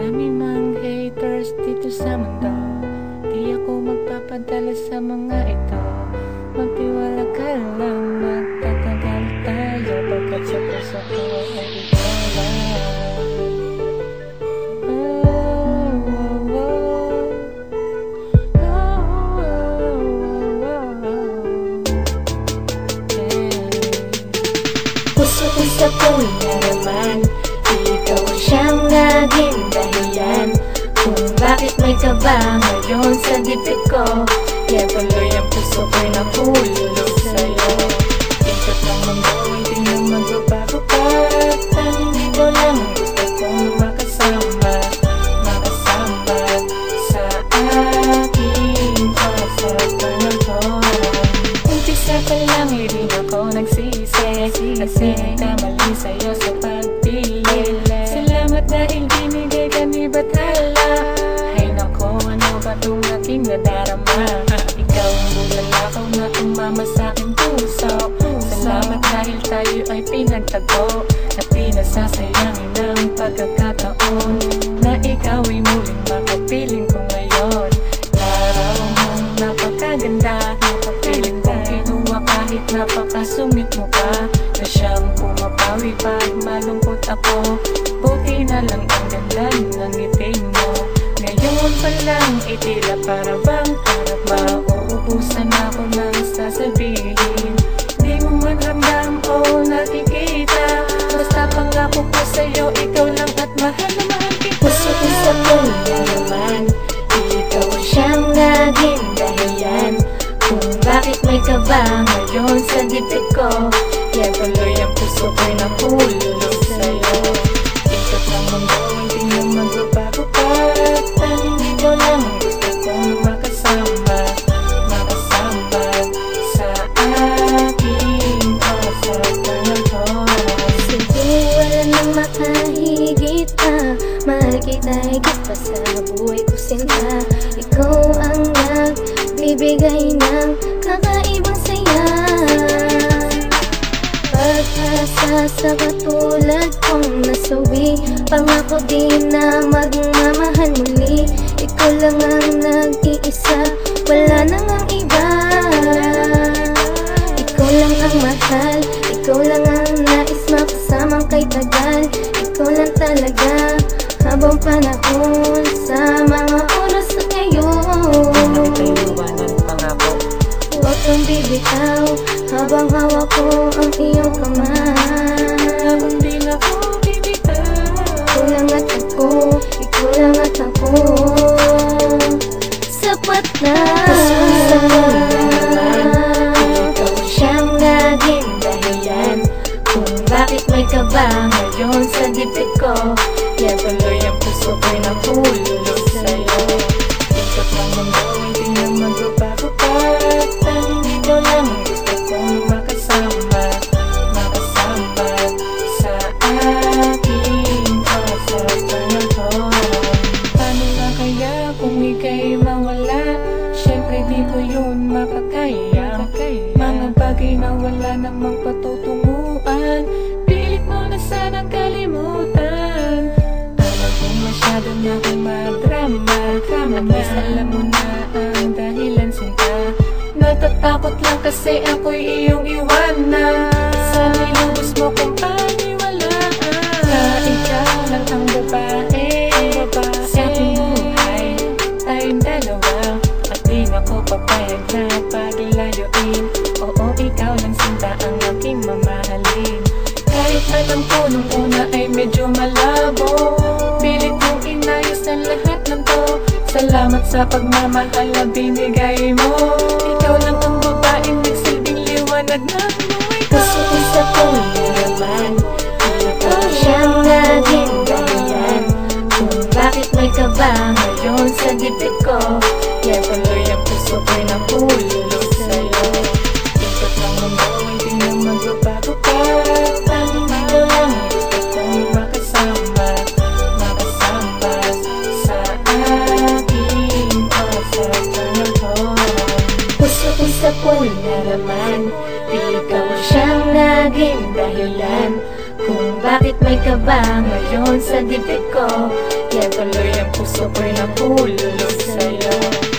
Marami mang haters dito sa mundo, di ako magpapadala sa mga ito. Magtiwala ka lang, magtatagal tayo, pagkat sa puso ko ay ikaw lang. Puso ko sa punya naman, ikaw siyang naging dahilan kung bakit may kaba ngayon sa dibdib ko. Kaya tuloy ang puso ko'y nahulog sa'yo. Ikot ng mundo, hindi na magbabago pa. Tanging ikaw lang gusto kong makasama, makasama sa aking pasapanan ko. Umpisa pa lang, hindi ako nagsisi, kasi nagkamali sa'yo sa pagpili. Salamat dahil binigay ka ni Bathala. Ay nako, ano ba itong aking nadarama? Ikaw ang bulalakaw na tumama sa aking puso. Salamat dahil tayo ay pinagtago, at pinasasayangin ang pagkakataon na ikaw ay muling makapiling ko ngayon. Laraw mong napakaganda, piling kong kinuha kahit napakasungit mo pa, na siyang pumapawi pag malungkot ako. Buti na lang ang ganda ng ngiti mo. Ngayon pa lang itila para bang mauubusan ako ng sasabihin. Di mo man ramdam o nakikita, basta pangako ko sa'yo, ikaw lang at mahal na mahal kita. Puso ko sa punya naman, ikaw siyang naging dahilan kung bakit may kaba ngayon sa dibdib ko. Kaya tuloy ang puso ko'y nahulog sa'yo. Ikot ng mundo, hindi na magbabago pa. Tanging ikaw lang gusto kong makasama, makasama sa aking pasapanan ko. Siguro wala nang makahigit pa, mahal kita higit pa sa buhay ko sinta. Ikaw ang nagbibigay ng kakaibang saya, pag-asa sa katulad kong nasawi. Pangako di na magmamahal muli, ikaw lang ang nag-iisa, wala nang ang iba. Ikaw lang ang mahal, ikaw lang ang nais makasamang kay tagal. Ikaw lang talaga habang panahon sa mga oras na ngayon. Hindi na tayo iwanan, pangako. Huwag kang bibitaw habang hawak ko ang iyong kamay. Habang di na ko bibitaw, Ikaw lang at ako, ikaw lang at ako, sapat na. Sa naman, ikaw siyang naging dahilan kung bakit may kaba ngayon sa dibdib ko. Kaya tuloy ang puso ko'y nahulog sa'yo. ikot ng mundo, hindi na magbabago pa. Tanging ikaw lang gusto kong makasama, makasama sa aking pasapanan ko. Paano na kaya kung ika'y mawala? Siyempre di ko yun makakaya. Mga bagay na wala namang patutunguhan, pilit mo na sanang kalimutan. Alam kong masyado na akong madrama, at least alam mo na ang dahilan sinta. Natatakot lang kasi ako'y iyong iwanan, sa nilubos mo kong paniwalaan. Na ikaw lang ang babae sa aking buhay, tayong dalawa, at di na ko papayag na paglayuin. Oo, ikaw lang sinta ang aking mamahalin. Kahit alam ko nung una ay medyo malabo, pilit kong inayos ang lahat ng to. Salamat sa pagmamahal na binigay mo. Ikaw lang ang babaeng nagsilbing liwanag ng buhay ko. Puso ko sa punya naman, ikaw siyang naging dahilan kung bakit may kaba ngayon sa dibdib ko. Kaya tuloy ang puso ko'y nahulog sa'yo. Ikot ng mundo, hindi na magbabago pa. Tanging ikaw lang gusto kong makasama, makasama sa aking pasapanan ko. Puso ko sa punya naman, ikaw siyang naging dahilan kung bakit may kaba ngayon sa dibdib ko. Kaya tuloy ang puso ko'y nahulog sa'yo.